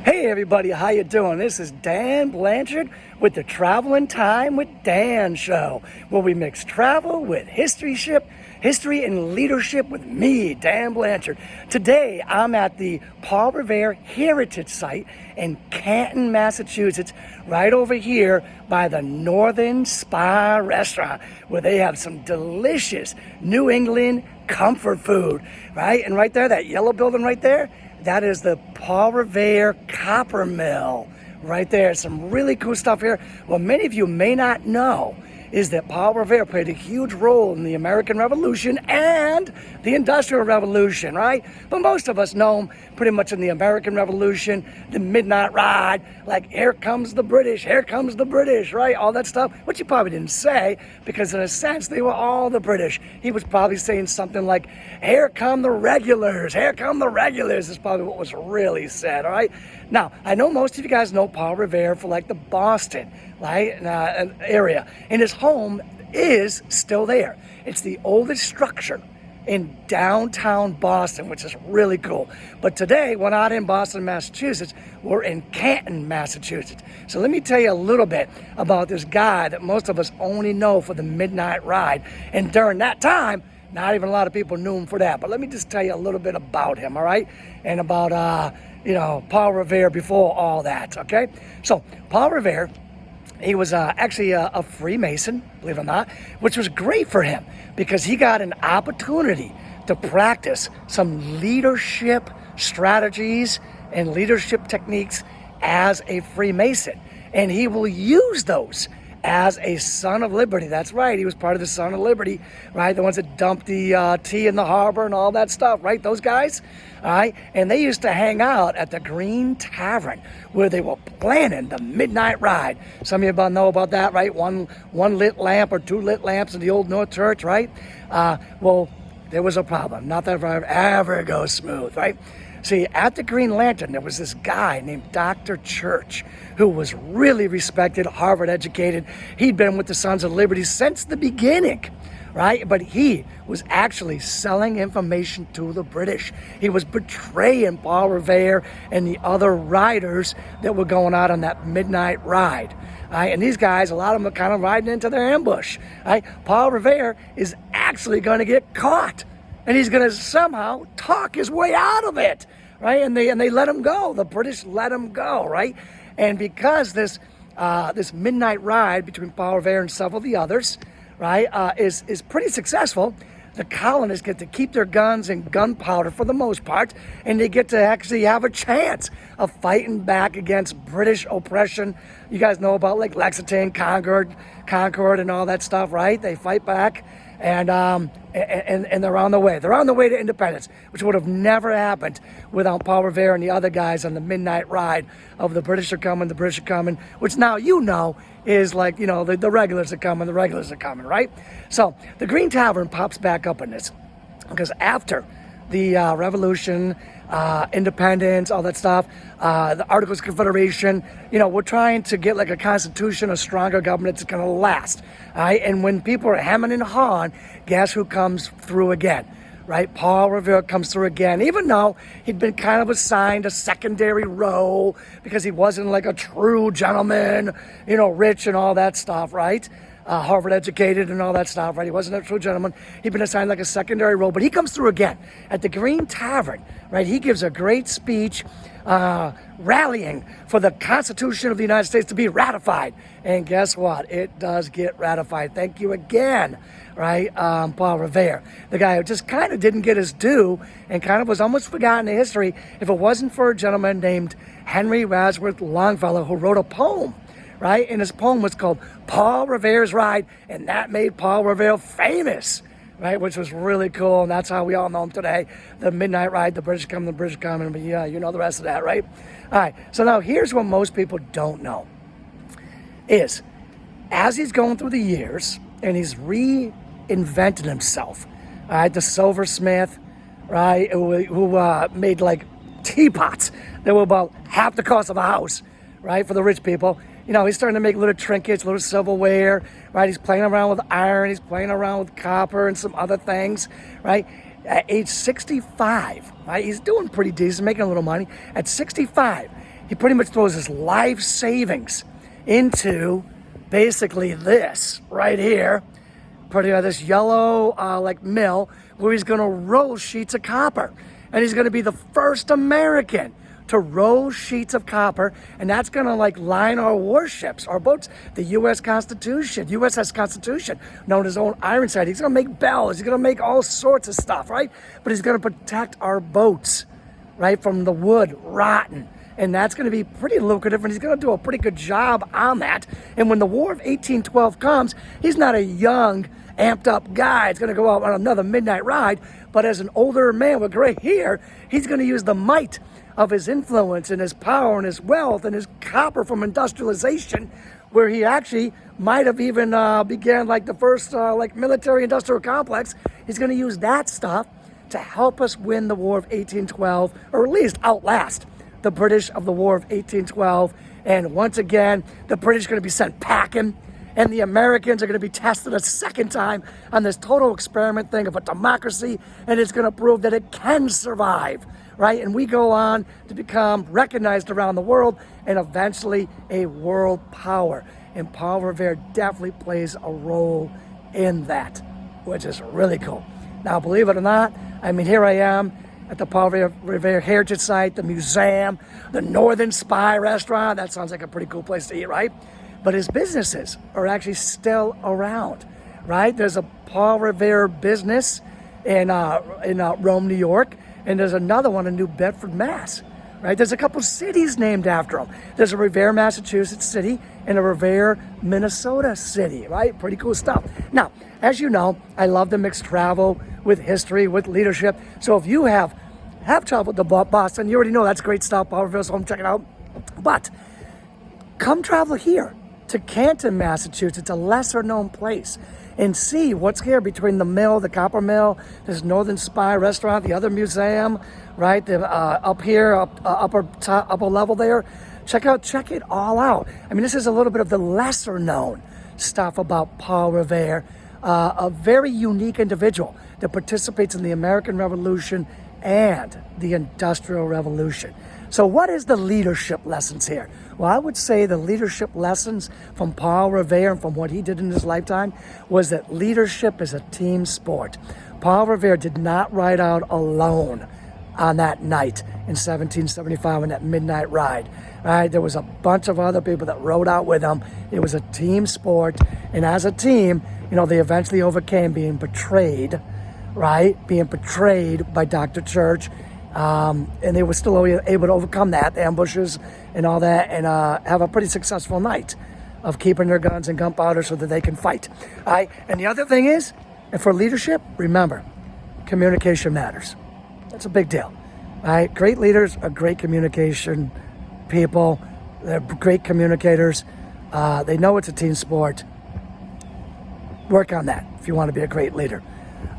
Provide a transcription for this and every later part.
Hey everybody, how you doing? This is Dan Blanchard with the Traveling Time with Dan show, where we mix travel with history and leadership with me, Dan Blanchard. Today, I'm at the Paul Revere Heritage Site in Canton, Massachusetts, right over here by the Northern Spa Restaurant, where they have some delicious New England comfort food, right? And right there, that yellow building right there, that is the Paul Revere Copper Mill right there. Some really cool stuff here. What many of you may not know is that Paul Revere played a huge role in the American Revolution and the Industrial Revolution, right? But most of us know him pretty much in the American Revolution, the Midnight Ride, like here comes the British, right? All that stuff, which he probably didn't say, because in a sense, they were all the British. He was probably saying something like, here come the regulars is probably what was really said, all right? Now, I know most of you guys know Paul Revere for like the Boston, right, area, and his home is still there. It's the oldest structure in downtown Boston, which is really cool. But today, we're not in Boston, Massachusetts, we're in Canton, Massachusetts. So let me tell you a little bit about this guy that most of us only know for the Midnight Ride. And during that time, not even a lot of people knew him for that. But let me just tell you a little bit about him, all right? And about, Paul Revere before all that, okay? So Paul Revere, he was actually a Freemason, believe it or not, which was great for him because he got an opportunity to practice some leadership strategies and leadership techniques as a Freemason. And he will use those as a Son of Liberty. That's right, he was part of the Son of Liberty, right? The ones that dumped the tea in the harbor and all that stuff, right? Those guys, all right? And they used to hang out at the Green Tavern where they were planning the Midnight Ride. Some of you know about that, right? One lit lamp or two lit lamps in the Old North Church, right? Well, there was a problem. Not that it ever goes smooth, right? See, at the Green Lantern, there was this guy named Dr. Church who was really respected, Harvard educated. He'd been with the Sons of Liberty since the beginning, right? But he was actually selling information to the British. He was betraying Paul Revere and the other riders that were going out on that midnight ride. Right? And these guys, a lot of them are kind of riding into their ambush. Right? Paul Revere is actually going to get caught. And he's going to somehow talk his way out of it, right? And they let him go. The British let him go, right? And because this midnight ride between Paul Revere and several of the others, right, is pretty successful, the colonists get to keep their guns and gunpowder for the most part, and they get to actually have a chance of fighting back against British oppression. You guys know about like Lexington, Concord, and all that stuff, right? They fight back. And they're on the way. They're on the way to independence, which would have never happened without Paul Revere and the other guys on the midnight ride of the British are coming, which now you know is like, the regulars are coming, right? So the Green Tavern pops back up in this because after the Revolution, independence, all that stuff, the Articles of Confederation, we're trying to get like a constitution, a stronger government that's going to last. All right? And when people are hemming and hawing, guess who comes through again? Right? Paul Revere comes through again, even though he'd been kind of assigned a secondary role because he wasn't like a true gentleman, rich and all that stuff, right? Harvard educated and all that stuff, right? He wasn't a true gentleman. He'd been assigned like a secondary role, but he comes through again at the Green Tavern, right? He gives a great speech rallying for the Constitution of the United States to be ratified. And guess what? It does get ratified. Thank you again, right? Paul Revere, the guy who just kind of didn't get his due and kind of was almost forgotten in history if it wasn't for a gentleman named Henry Wadsworth Longfellow who wrote a poem, right? And his poem was called Paul Revere's Ride, and that made Paul Revere famous, right? Which was really cool, and that's how we all know him today. The Midnight Ride, the British coming, but yeah, you know the rest of that, right? All right, so now here's what most people don't know is as he's going through the years and he's reinvented himself, all right, the silversmith, right, who made like teapots that were about half the cost of a house, right, for the rich people. He's starting to make little trinkets, little silverware, right? He's playing around with iron, he's playing around with copper and some other things, right? At age 65, right? He's doing pretty decent, making a little money. At 65, he pretty much throws his life savings into basically this right here, pretty this yellow like mill, where he's going to roll sheets of copper, and he's going to be the first American to roll sheets of copper, and that's going to like line our warships, our boats, the USS Constitution, known as own Ironsides. He's going to make bells, he's going to make all sorts of stuff, right? But he's going to protect our boats, right, from the wood rotting. And that's going to be pretty lucrative, and he's going to do a pretty good job on that. And when the War of 1812 comes, he's not a young, amped up guy. He's going to go out on another midnight ride, but as an older man with gray hair, he's going to use the might of his influence and his power and his wealth and his copper from industrialization, where he actually might have even began like the first like military industrial complex. He's going to use that stuff to help us win the War of 1812, or at least outlast the British of the War of 1812. And once again, the British are going to be sent packing, and the Americans are going to be tested a second time on this total experiment thing of a democracy, and it's going to prove that it can survive, right? And we go on to become recognized around the world and eventually a world power. And Paul Revere definitely plays a role in that, which is really cool. Now, believe it or not, I mean, here I am at the Paul Revere Heritage Site, the museum, the Northern Spy restaurant. That sounds like a pretty cool place to eat, right? But his businesses are actually still around, right? There's a Paul Revere business in Rome, New York, and there's another one in New Bedford, Mass, right? There's a couple cities named after him. There's a Revere, Massachusetts city and a Revere, Minnesota city, right? Pretty cool stuff. Now, as you know, I love to mix travel with history, with leadership. So if you have traveled to Boston, you already know that's great stuff. Paul Revere's home, check it out. But come travel here to Canton, Massachusetts, a lesser known place, and see what's here between the mill, the copper mill, this Northern Spy restaurant, the other museum, right? The up here, upper level there. Check it all out. I mean, this is a little bit of the lesser known stuff about Paul Revere, a very unique individual that participates in the American Revolution and the Industrial Revolution. So what is the leadership lessons here? Well, I would say the leadership lessons from Paul Revere and from what he did in his lifetime was that leadership is a team sport. Paul Revere did not ride out alone on that night in 1775 on that midnight ride. Right? There was a bunch of other people that rode out with him. It was a team sport, and as a team, you know, they eventually overcame being betrayed, right? Being betrayed by Dr. Church. And they were still able to overcome that, the ambushes and all that, and have a pretty successful night of keeping their guns and gunpowder so that they can fight. All right? And the other thing is, and for leadership, remember, communication matters. That's a big deal. All right? Great leaders are great communication people. They're great communicators. They know it's a team sport. Work on that if you want to be a great leader.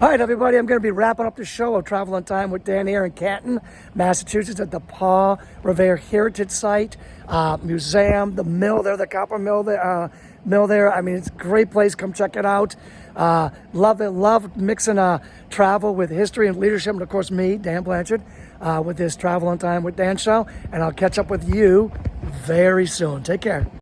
All right, everybody, I'm going to be wrapping up the show of Travel on Time with Dan here in Canton, Massachusetts at the Paul Revere Heritage Site, museum, the mill there, the copper mill there. I mean, it's a great place. Come check it out. Love it. Love mixing travel with history and leadership. And, of course, me, Dan Blanchard, with this Travel on Time with Dan show. And I'll catch up with you very soon. Take care.